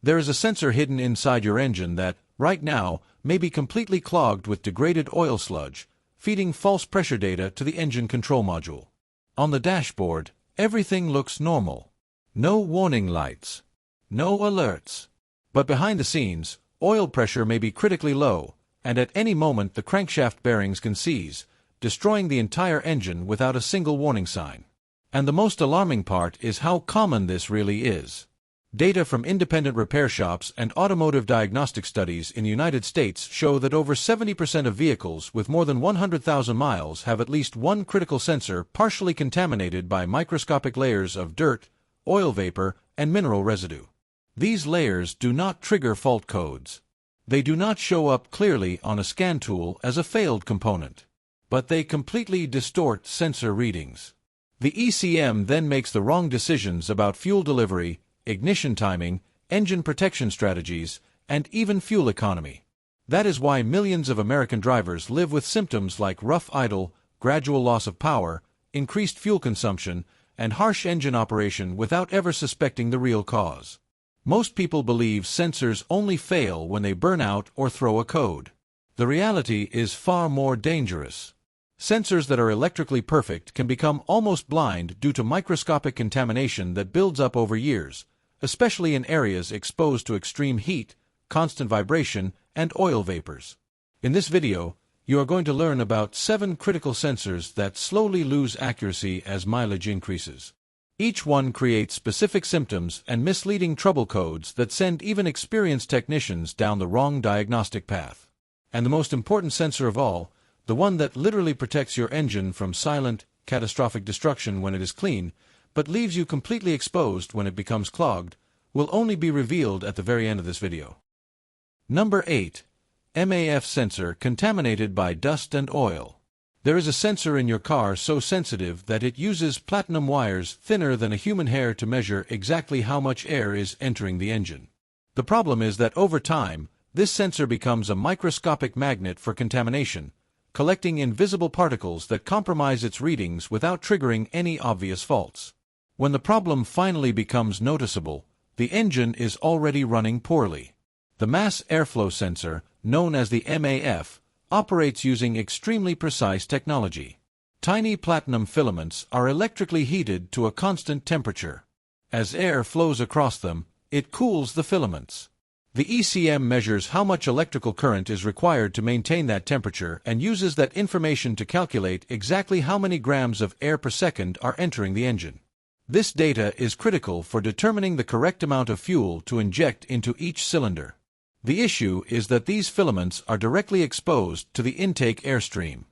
There is a sensor hidden inside your engine that, right now, may be completely clogged with degraded oil sludge, feeding false pressure data to the engine control module. On the dashboard, everything looks normal. No warning lights. No alerts. But behind the scenes, oil pressure may be critically low, and at any moment the crankshaft bearings can seize, destroying the entire engine without a single warning sign. And the most alarming part is how common this really is. Data from independent repair shops and automotive diagnostic studies in the United States show that over 70% of vehicles with more than 100,000 miles have at least one critical sensor partially contaminated by microscopic layers of dirt, oil vapor, and mineral residue. These layers do not trigger fault codes. They do not show up clearly on a scan tool as a failed component. But they completely distort sensor readings. The ECM then makes the wrong decisions about fuel delivery, ignition timing, engine protection strategies, and even fuel economy. That is why millions of American drivers live with symptoms like rough idle, gradual loss of power, increased fuel consumption, and harsh engine operation without ever suspecting the real cause. Most people believe sensors only fail when they burn out or throw a code. The reality is far more dangerous. Sensors that are electrically perfect can become almost blind due to microscopic contamination that builds up over years, especially in areas exposed to extreme heat, constant vibration, and oil vapors. In this video, you are going to learn about 7 critical sensors that slowly lose accuracy as mileage increases. Each one creates specific symptoms and misleading trouble codes that send even experienced technicians down the wrong diagnostic path. And the most important sensor of all, the one that literally protects your engine from silent, catastrophic destruction when it is clean, but leaves you completely exposed when it becomes clogged, will only be revealed at the very end of this video. Number 8. MAF sensor contaminated by dust and oil. There is a sensor in your car so sensitive that it uses platinum wires thinner than a human hair to measure exactly how much air is entering the engine. The problem is that over time, this sensor becomes a microscopic magnet for contamination, collecting invisible particles that compromise its readings without triggering any obvious faults. When the problem finally becomes noticeable, the engine is already running poorly. The mass airflow sensor, known as the MAF, operates using extremely precise technology. Tiny platinum filaments are electrically heated to a constant temperature. As air flows across them, it cools the filaments. The ECM measures how much electrical current is required to maintain that temperature and uses that information to calculate exactly how many grams of air per second are entering the engine. This data is critical for determining the correct amount of fuel to inject into each cylinder. The issue is that these filaments are directly exposed to the intake airstream.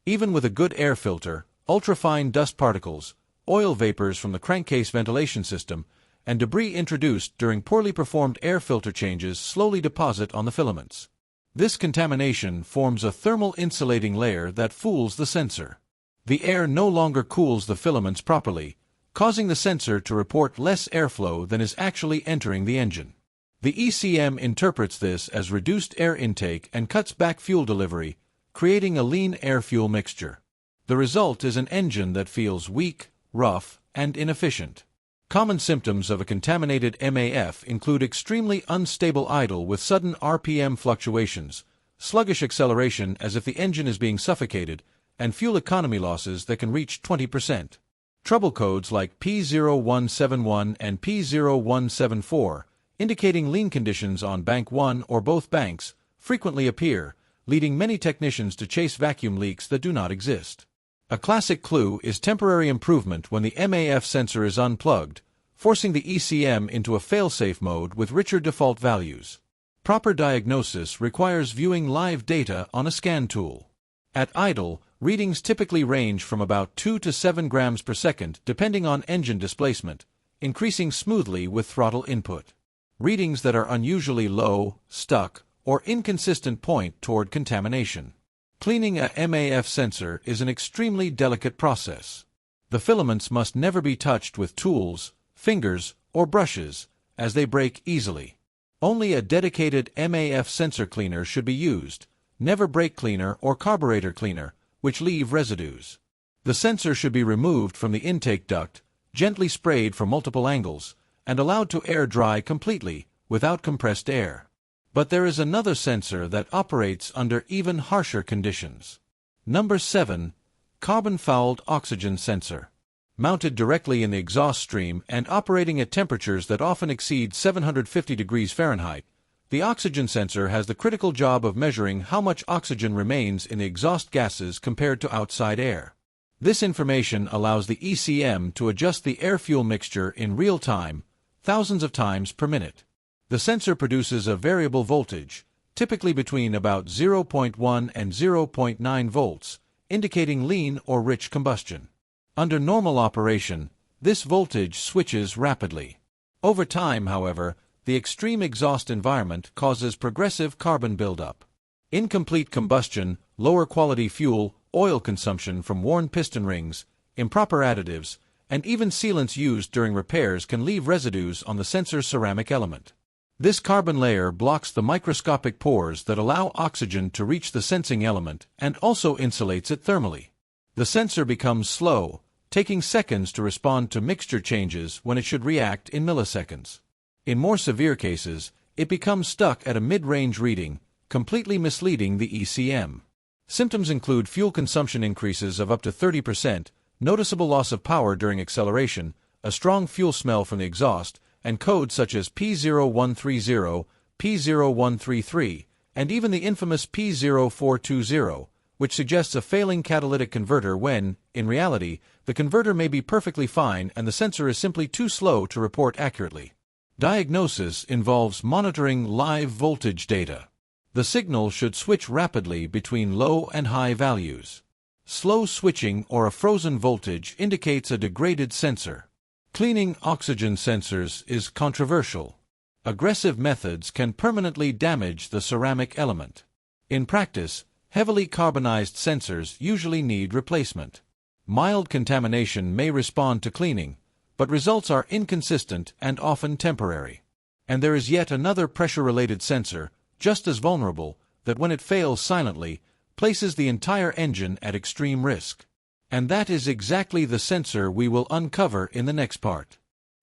Even with a good air filter, ultrafine dust particles, oil vapors from the crankcase ventilation system, and debris introduced during poorly performed air filter changes slowly deposit on the filaments. This contamination forms a thermal insulating layer that fools the sensor. The air no longer cools the filaments properly, causing the sensor to report less airflow than is actually entering the engine. The ECM interprets this as reduced air intake and cuts back fuel delivery, creating a lean air-fuel mixture. The result is an engine that feels weak, rough, and inefficient. Common symptoms of a contaminated MAF include extremely unstable idle with sudden RPM fluctuations, sluggish acceleration as if the engine is being suffocated, and fuel economy losses that can reach 20%. Trouble codes like P0171 and P0174, indicating lean conditions on bank 1 or both banks, frequently appear, leading many technicians to chase vacuum leaks that do not exist. A classic clue is temporary improvement when the MAF sensor is unplugged, forcing the ECM into a fail-safe mode with richer default values. Proper diagnosis requires viewing live data on a scan tool. At idle, readings typically range from about 2 to 7 grams per second depending on engine displacement, increasing smoothly with throttle input. Readings that are unusually low, stuck, or inconsistent point toward contamination. Cleaning a MAF sensor is an extremely delicate process. The filaments must never be touched with tools, fingers, or brushes, as they break easily. Only a dedicated MAF sensor cleaner should be used, never brake cleaner or carburetor cleaner, which leave residues. The sensor should be removed from the intake duct, gently sprayed from multiple angles, and allowed to air dry completely, without compressed air. But there is another sensor that operates under even harsher conditions. Number 7. Carbon-fouled oxygen sensor. Mounted directly in the exhaust stream and operating at temperatures that often exceed 750 degrees Fahrenheit, the oxygen sensor has the critical job of measuring how much oxygen remains in the exhaust gases compared to outside air. This information allows the ECM to adjust the air-fuel mixture in real time, thousands of times per minute. The sensor produces a variable voltage, typically between about 0.1 and 0.9 volts, indicating lean or rich combustion. Under normal operation, this voltage switches rapidly. Over time, however, the extreme exhaust environment causes progressive carbon buildup. Incomplete combustion, lower quality fuel, oil consumption from worn piston rings, improper additives, and even sealants used during repairs can leave residues on the sensor's ceramic element. This carbon layer blocks the microscopic pores that allow oxygen to reach the sensing element and also insulates it thermally. The sensor becomes slow, taking seconds to respond to mixture changes when it should react in milliseconds. In more severe cases, it becomes stuck at a mid-range reading, completely misleading the ECM. Symptoms include fuel consumption increases of up to 30%, noticeable loss of power during acceleration, a strong fuel smell from the exhaust, and codes such as P0130, P0133, and even the infamous P0420, which suggests a failing catalytic converter when, in reality, the converter may be perfectly fine and the sensor is simply too slow to report accurately. Diagnosis involves monitoring live voltage data. The signal should switch rapidly between low and high values. Slow switching or a frozen voltage indicates a degraded sensor. Cleaning oxygen sensors is controversial. Aggressive methods can permanently damage the ceramic element. In practice, heavily carbonized sensors usually need replacement. Mild contamination may respond to cleaning, but results are inconsistent and often temporary. And there is yet another pressure-related sensor, just as vulnerable, that when it fails silently, places the entire engine at extreme risk. And that is exactly the sensor we will uncover in the next part.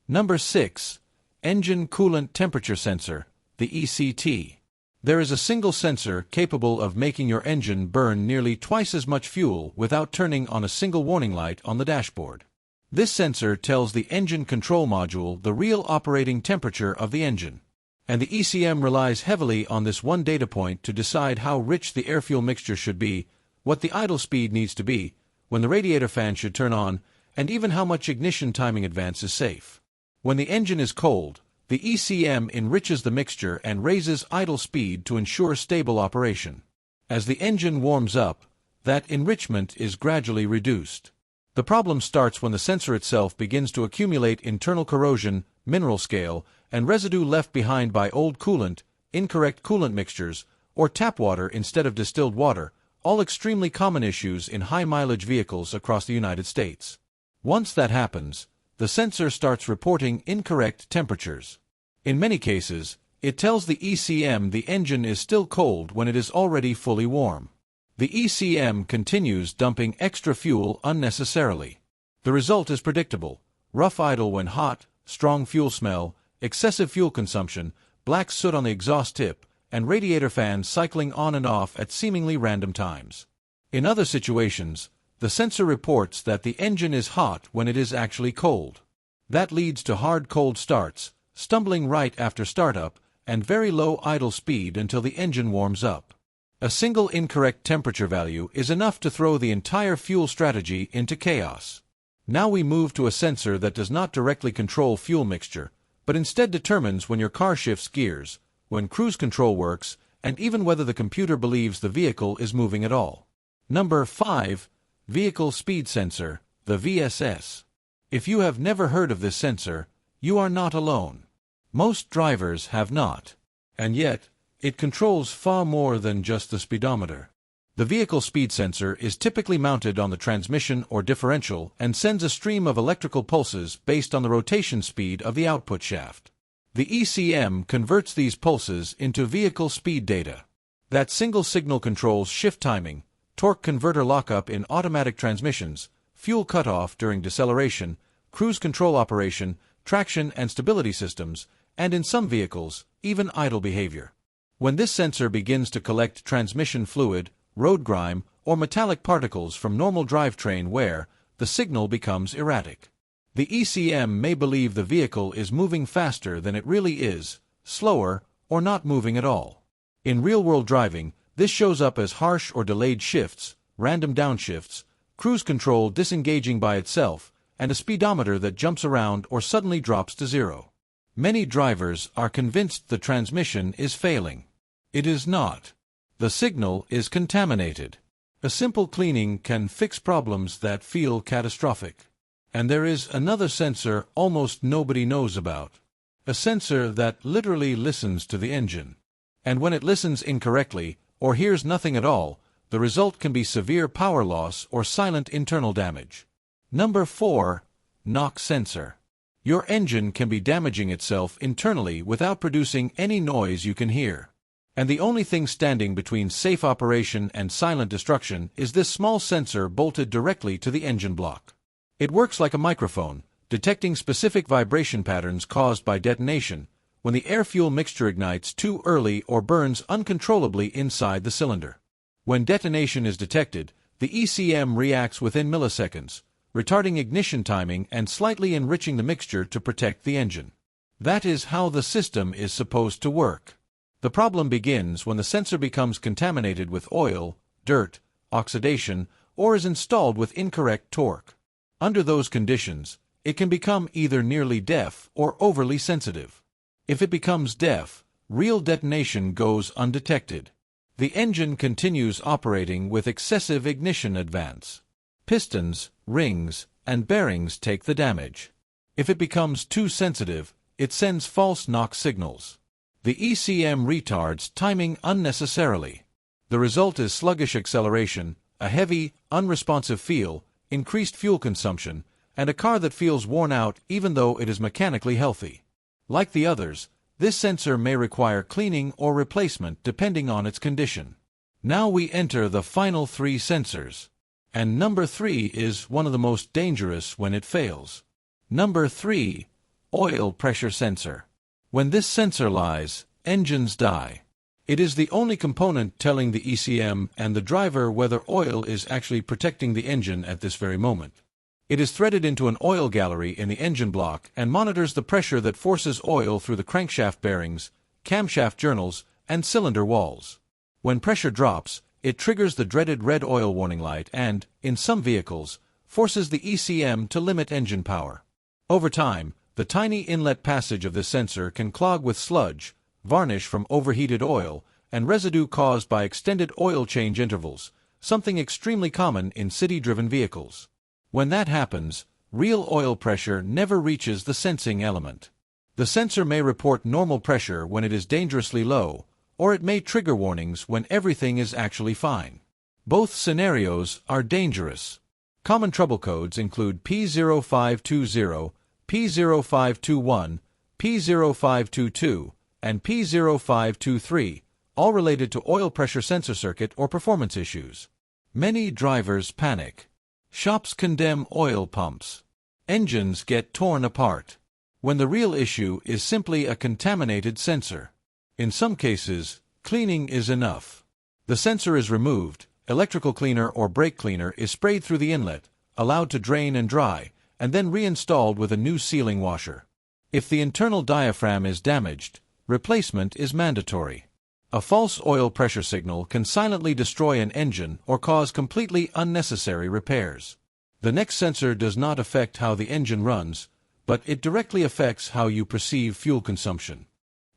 Number 6. Engine Coolant Temperature Sensor, the ECT. There is a single sensor capable of making your engine burn nearly twice as much fuel without turning on a single warning light on the dashboard. This sensor tells the engine control module the real operating temperature of the engine. And the ECM relies heavily on this one data point to decide how rich the air-fuel mixture should be, what the idle speed needs to be, when the radiator fan should turn on, and even how much ignition timing advance is safe. When the engine is cold, the ECM enriches the mixture and raises idle speed to ensure stable operation. As the engine warms up, that enrichment is gradually reduced. The problem starts when the sensor itself begins to accumulate internal corrosion, mineral scale, and residue left behind by old coolant, incorrect coolant mixtures, or tap water instead of distilled water, all extremely common issues in high-mileage vehicles across the United States. Once that happens, the sensor starts reporting incorrect temperatures. In many cases, it tells the ECM the engine is still cold when it is already fully warm. The ECM continues dumping extra fuel unnecessarily. The result is predictable: rough idle when hot, strong fuel smell, excessive fuel consumption, black soot on the exhaust tip, and radiator fans cycling on and off at seemingly random times. In other situations, the sensor reports that the engine is hot when it is actually cold. That leads to hard cold starts, stumbling right after startup, and very low idle speed until the engine warms up. A single incorrect temperature value is enough to throw the entire fuel strategy into chaos. Now we move to a sensor that does not directly control fuel mixture, but instead determines when your car shifts gears, when cruise control works, and even whether the computer believes the vehicle is moving at all. Number 5. Vehicle Speed Sensor, the VSS. If you have never heard of this sensor, you are not alone. Most drivers have not. And yet, it controls far more than just the speedometer. The vehicle speed sensor is typically mounted on the transmission or differential and sends a stream of electrical pulses based on the rotation speed of the output shaft. The ECM converts these pulses into vehicle speed data. That single signal controls shift timing, torque converter lockup in automatic transmissions, fuel cutoff during deceleration, cruise control operation, traction and stability systems, and in some vehicles, even idle behavior. When this sensor begins to collect transmission fluid, road grime, or metallic particles from normal drivetrain wear, the signal becomes erratic. The ECM may believe the vehicle is moving faster than it really is, slower, or not moving at all. In real-world driving, this shows up as harsh or delayed shifts, random downshifts, cruise control disengaging by itself, and a speedometer that jumps around or suddenly drops to zero. Many drivers are convinced the transmission is failing. It is not. The signal is contaminated. A simple cleaning can fix problems that feel catastrophic. And there is another sensor almost nobody knows about. A sensor that literally listens to the engine. And when it listens incorrectly, or hears nothing at all, the result can be severe power loss or silent internal damage. Number 4. Knock sensor. Your engine can be damaging itself internally without producing any noise you can hear. And the only thing standing between safe operation and silent destruction is this small sensor bolted directly to the engine block. It works like a microphone, detecting specific vibration patterns caused by detonation, when the air-fuel mixture ignites too early or burns uncontrollably inside the cylinder. When detonation is detected, the ECM reacts within milliseconds, retarding ignition timing and slightly enriching the mixture to protect the engine. That is how the system is supposed to work. The problem begins when the sensor becomes contaminated with oil, dirt, oxidation, or is installed with incorrect torque. Under those conditions, it can become either nearly deaf or overly sensitive. If it becomes deaf, real detonation goes undetected. The engine continues operating with excessive ignition advance. Pistons, rings, and bearings take the damage. If it becomes too sensitive, it sends false knock signals. The ECM retards timing unnecessarily. The result is sluggish acceleration, a heavy, unresponsive feel, increased fuel consumption, and a car that feels worn out even though it is mechanically healthy. Like the others, this sensor may require cleaning or replacement depending on its condition. Now we enter the final 3 sensors. And number 3 is one of the most dangerous when it fails. Number 3. Oil pressure sensor. When this sensor lies, engines die. It is the only component telling the ECM and the driver whether oil is actually protecting the engine at this very moment. It is threaded into an oil gallery in the engine block and monitors the pressure that forces oil through the crankshaft bearings, camshaft journals, and cylinder walls. When pressure drops, it triggers the dreaded red oil warning light and, in some vehicles, forces the ECM to limit engine power. Over time, the tiny inlet passage of this sensor can clog with sludge, varnish from overheated oil, and residue caused by extended oil change intervals, something extremely common in city-driven vehicles. When that happens, real oil pressure never reaches the sensing element. The sensor may report normal pressure when it is dangerously low, or it may trigger warnings when everything is actually fine. Both scenarios are dangerous. Common trouble codes include P0520, P0521, P0522, and P0523, all related to oil pressure sensor circuit or performance issues. Many drivers panic. Shops condemn oil pumps. Engines get torn apart. When the real issue is simply a contaminated sensor. In some cases, cleaning is enough. The sensor is removed, electrical cleaner or brake cleaner is sprayed through the inlet, allowed to drain and dry, and then reinstalled with a new sealing washer. If the internal diaphragm is damaged, replacement is mandatory. A false oil pressure signal can silently destroy an engine or cause completely unnecessary repairs. The next sensor does not affect how the engine runs, but it directly affects how you perceive fuel consumption.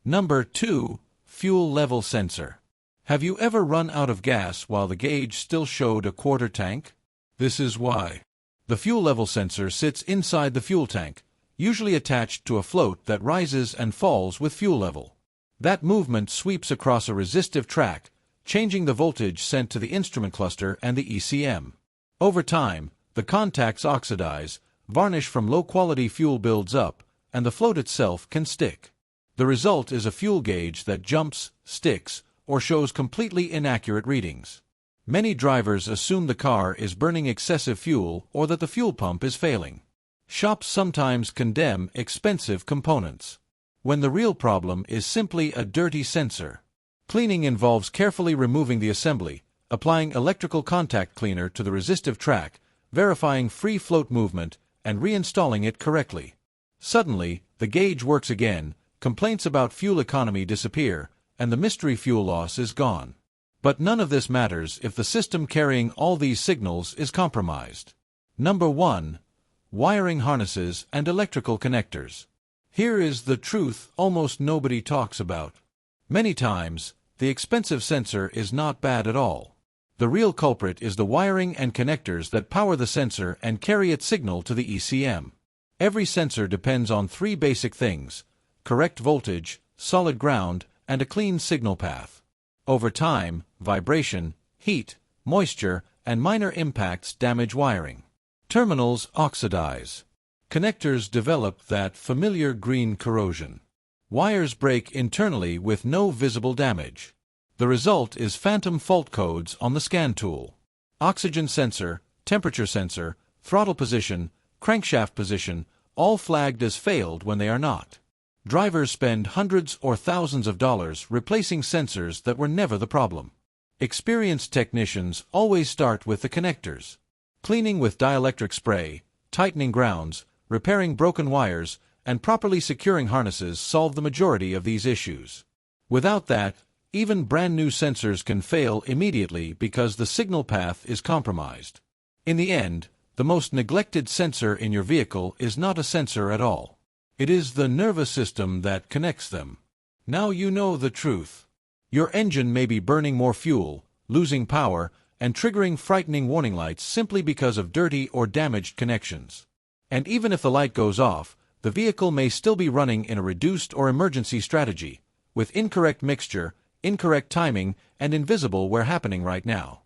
Number 2. Fuel level sensor. Have you ever run out of gas while the gauge still showed a quarter tank? This is why. The fuel level sensor sits inside the fuel tank, usually attached to a float that rises and falls with fuel level. That movement sweeps across a resistive track, changing the voltage sent to the instrument cluster and the ECM. Over time, the contacts oxidize, varnish from low-quality fuel builds up, and the float itself can stick. The result is a fuel gauge that jumps, sticks, or shows completely inaccurate readings. Many drivers assume the car is burning excessive fuel or that the fuel pump is failing. Shops sometimes condemn expensive components. when the real problem is simply a dirty sensor. Cleaning involves carefully removing the assembly, applying electrical contact cleaner to the resistive track, verifying free float movement, and reinstalling it correctly. Suddenly, the gauge works again, complaints about fuel economy disappear, and the mystery fuel loss is gone. But none of this matters if the system carrying all these signals is compromised. Number 1. Wiring harnesses and electrical connectors. Here is the truth almost nobody talks about. Many times, the expensive sensor is not bad at all. The real culprit is the wiring and connectors that power the sensor and carry its signal to the ECM. Every sensor depends on 3 basic things: correct voltage, solid ground, and a clean signal path. Over time, vibration, heat, moisture, and minor impacts damage wiring. Terminals oxidize. Connectors develop that familiar green corrosion. Wires break internally with no visible damage. The result is phantom fault codes on the scan tool. Oxygen sensor, temperature sensor, throttle position, crankshaft position, all flagged as failed when they are not. Drivers spend hundreds or thousands of dollars replacing sensors that were never the problem. Experienced technicians always start with the connectors. Cleaning with dielectric spray, tightening grounds, repairing broken wires, and properly securing harnesses solve the majority of these issues. Without that, even brand new sensors can fail immediately because the signal path is compromised. In the end, the most neglected sensor in your vehicle is not a sensor at all. It is the nervous system that connects them. Now you know the truth. Your engine may be burning more fuel, losing power, and triggering frightening warning lights simply because of dirty or damaged connections. And even if the light goes off, the vehicle may still be running in a reduced or emergency strategy, with incorrect mixture, incorrect timing, and invisible where happening right now.